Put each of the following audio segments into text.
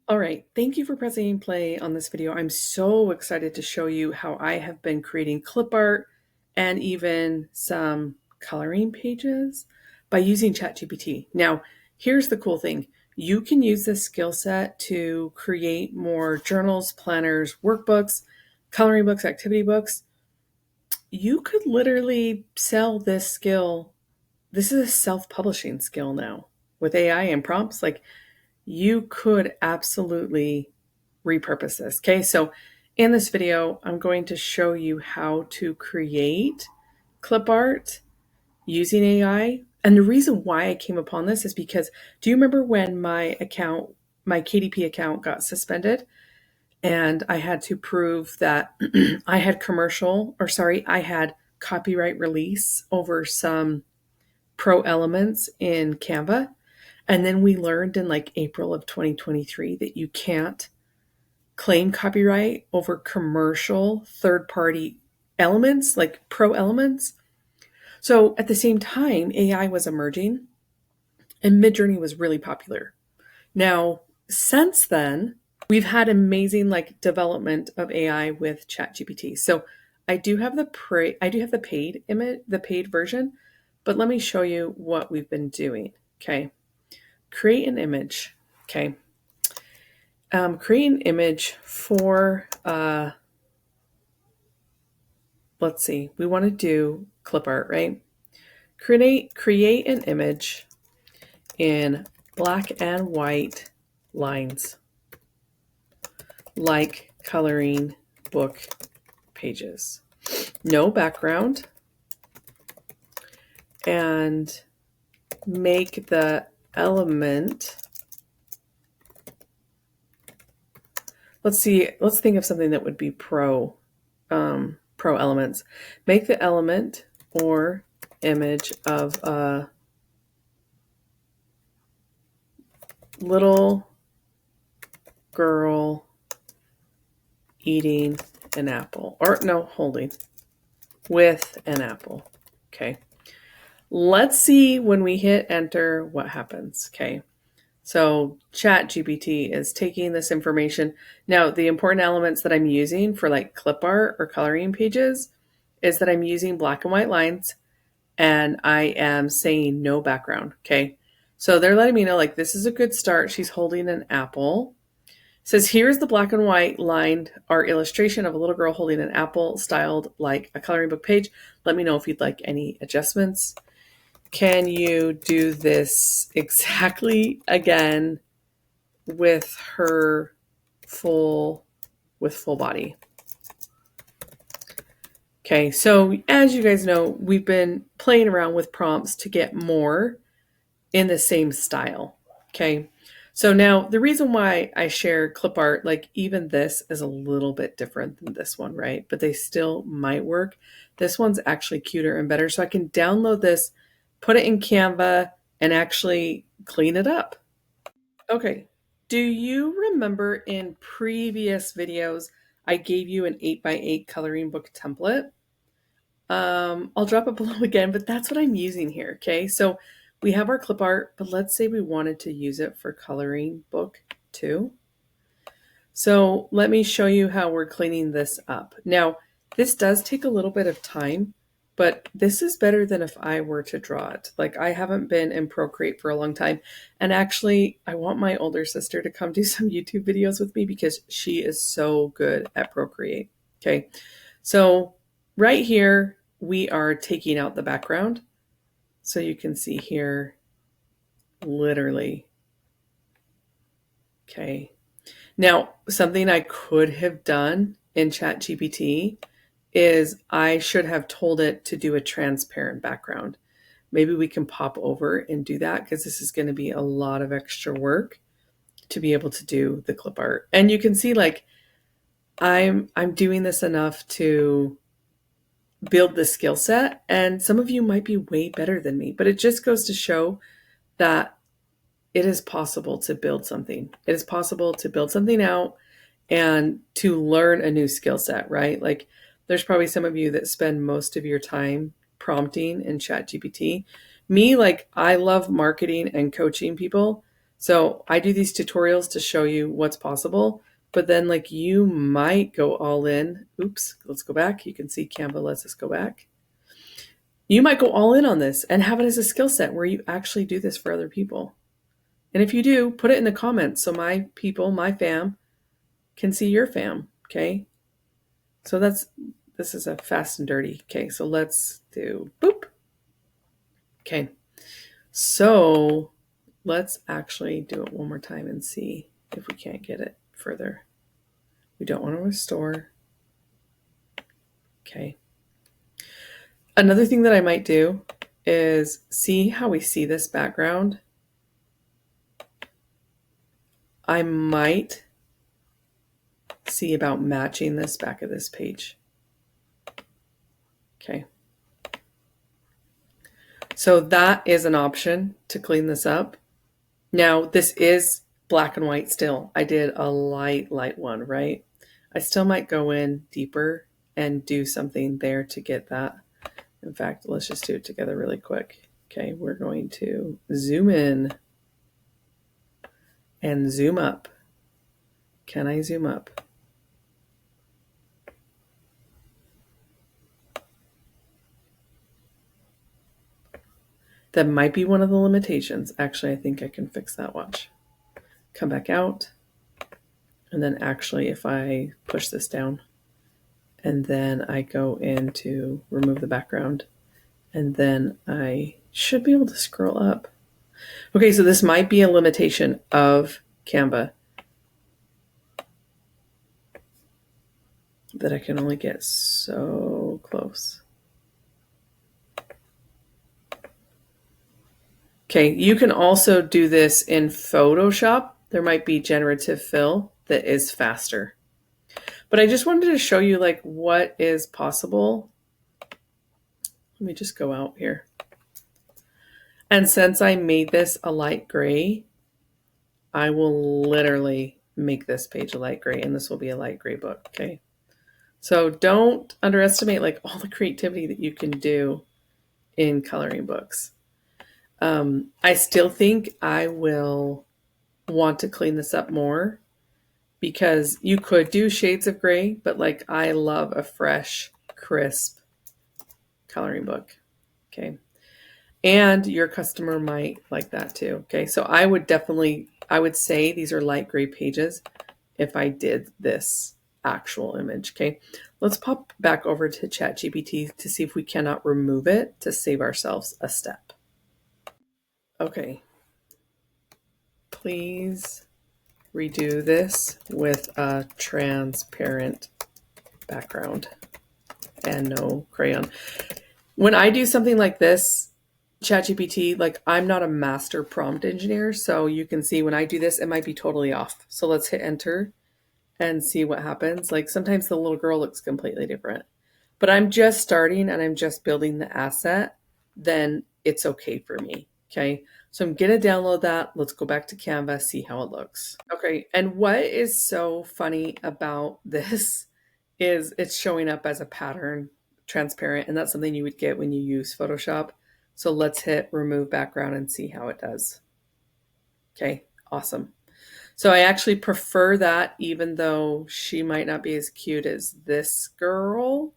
All right, thank you for pressing play on this video. I'm so excited to show you how I have been creating clip art and even some coloring pages by using ChatGPT. Now, here's the cool thing. You can use this skill set to create more journals, planners, workbooks, coloring books, activity books. You could literally sell this skill. This is a self-publishing skill now with AI and prompts. Like, you could absolutely repurpose this. Okay, so in this video, I'm going to show you how to create clip art using AI. And the reason why I came upon this is because, do you remember when my KDP account got suspended and I had to prove that I had copyright release over some pro elements in Canva? And then we learned in like April of 2023 that you can't claim copyright over commercial third party elements, like pro elements. So at the same time, AI was emerging and Midjourney was really popular. Now, since then, we've had amazing like development of AI with ChatGPT. So I do have the paid version, but let me show you what we've been doing. Okay. Create an image. Okay. Create an image for, let's see, we want to do clip art, right? Create an image in black and white lines, like coloring book pages. No background, and make the element. Let's think of something that would be pro elements. Make the element or image of a little girl eating an apple, or no, holding with an apple. Okay. Let's see when we hit enter what happens. Okay. So ChatGPT is taking this information. Now, the important elements that I'm using for like clip art or coloring pages is that I'm using black and white lines and I am saying no background. Okay. So they're letting me know like this is a good start. She's holding an apple. It says here's the black and white lined art illustration of a little girl holding an apple styled like a coloring book page. Let me know if you'd like any adjustments. Can you do this exactly again with her full body? Okay, so as you guys know, we've been playing around with prompts to get more in the same style. Okay, so now the reason why I share clip art, like even this is a little bit different than this one, right? But they still might work. This one's actually cuter and better. So I can download this, put it in Canva, and actually clean it up. Okay, do you remember in previous videos, I gave you an 8x8 coloring book template? I'll drop it below again, but that's what I'm using here. Okay, so we have our clip art, but let's say we wanted to use it for coloring book too. So let me show you how we're cleaning this up. Now, this does take a little bit of time, but this is better than if I were to draw it. Like, I haven't been in Procreate for a long time. And actually, I want my older sister to come do some YouTube videos with me because she is so good at Procreate. Okay, so right here, we are taking out the background. So you can see here, literally. Okay. Now, something I could have done in ChatGPT is I should have told it to do a transparent background. Maybe we can pop over and do that because this is going to be a lot of extra work to be able to do the clip art. And you can see like I'm doing this enough to build the skill set, and some of you might be way better than me, but it just goes to show that it is possible to build something. It is possible to build something out and to learn a new skill set, right? Like there's probably some of you that spend most of your time prompting in ChatGPT. Me, like I love marketing and coaching people. So I do these tutorials to show you what's possible, but then like you might go all in. Oops, let's go back. You can see Canva lets us go back. You might go all in on this and have it as a skill set where you actually do this for other people. And if you do, put it in the comments so my people, my fam, can see your fam. Okay. So this is a fast and dirty. Okay. So let's do boop. Okay. So let's actually do it one more time and see if we can't get it further. We don't want to restore. Okay. Another thing that I might do is see how we see this background. I might see about matching this back of this page. Okay. So that is an option to clean this up. Now, this is black and white still. I did a light one, right? I still might go in deeper and do something there to get that. In fact, let's just do it together really quick. Okay, we're going to zoom in and zoom up. Can I zoom up? That might be one of the limitations. Actually, I think I can fix that. Watch. Come back out. And then actually, if I push this down, and then I go into remove the background, and then I should be able to scroll up. Okay, so this might be a limitation of Canva that I can only get so close. Okay, you can also do this in Photoshop. There might be generative fill that is faster. But I just wanted to show you like what is possible. Let me just go out here. And since I made this a light gray, I will literally make this page a light gray, and this will be a light gray book, okay? So don't underestimate like all the creativity that you can do in coloring books. I still think I will want to clean this up more because you could do shades of gray, but like I love a fresh, crisp coloring book, okay? And your customer might like that too, okay? So I would say these are light gray pages if I did this actual image, okay? Let's pop back over to ChatGPT to see if we cannot remove it to save ourselves a step. Okay. Please redo this with a transparent background and no crayon. When I do something like this, ChatGPT, like I'm not a master prompt engineer, so you can see when I do this, it might be totally off. So let's hit enter and see what happens. Like sometimes the little girl looks completely different, but I'm just starting and I'm just building the asset, then it's okay for me. Okay. So I'm going to download that. Let's go back to Canva, see how it looks. Okay. And what is so funny about this is it's showing up as a pattern, transparent, and that's something you would get when you use Photoshop. So let's hit remove background and see how it does. Okay. Awesome. So I actually prefer that, even though she might not be as cute as this girl.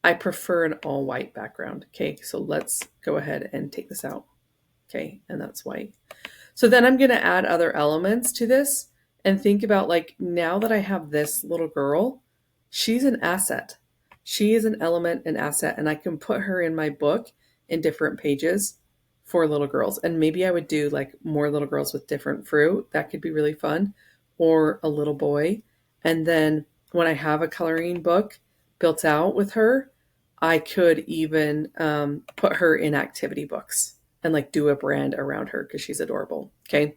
I prefer an all white background. Okay, so let's go ahead and take this out. Okay, and that's white. So then I'm going to add other elements to this and think about like now that I have this little girl, she's an asset. She is an element, an asset, and I can put her in my book in different pages for little girls. And maybe I would do like more little girls with different fruit. That could be really fun. Or a little boy. And then when I have a coloring book built out with her, I could even put her in activity books and like do a brand around her because she's adorable. Okay.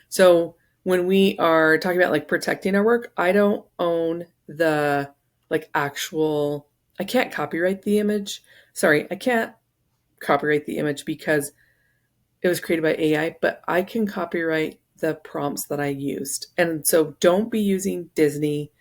So when we are talking about like protecting our work, I don't own the like actual, I can't copyright the image. Sorry, I can't copyright the image because it was created by AI, but I can copyright the prompts that I used. And so don't be using Disney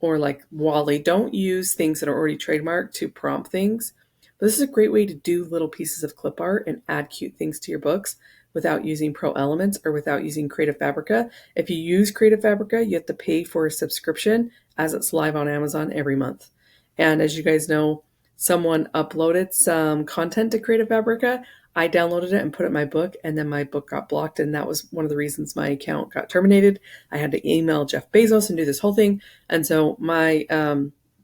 or like Wally. Don't use things that are already trademarked to prompt things. But this is a great way to do little pieces of clip art and add cute things to your books without using Pro Elements or without using Creative Fabrica. If you use Creative Fabrica, you have to pay for a subscription as it's live on Amazon every month. And as you guys know, someone uploaded some content to Creative Fabrica. I downloaded it and put it in my book, and then my book got blocked, and that was one of the reasons my account got terminated. I had to email Jeff Bezos and do this whole thing. And so my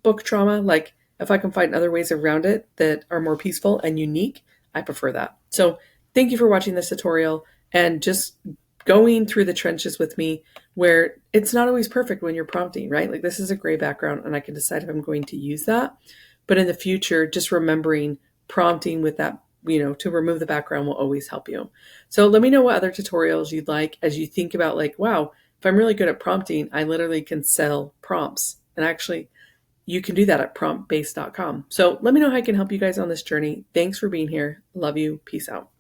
book trauma, like if I can find other ways around it that are more peaceful and unique, I prefer that. So thank you for watching this tutorial and just going through the trenches with me, where it's not always perfect when you're prompting, right? Like this is a gray background and I can decide if I'm going to use that. But in the future, just remembering prompting with that, to remove the background will always help you. So let me know what other tutorials you'd like as you think about like, wow, if I'm really good at prompting, I literally can sell prompts. And actually, you can do that at promptbase.com. So let me know how I can help you guys on this journey. Thanks for being here. Love you. Peace out.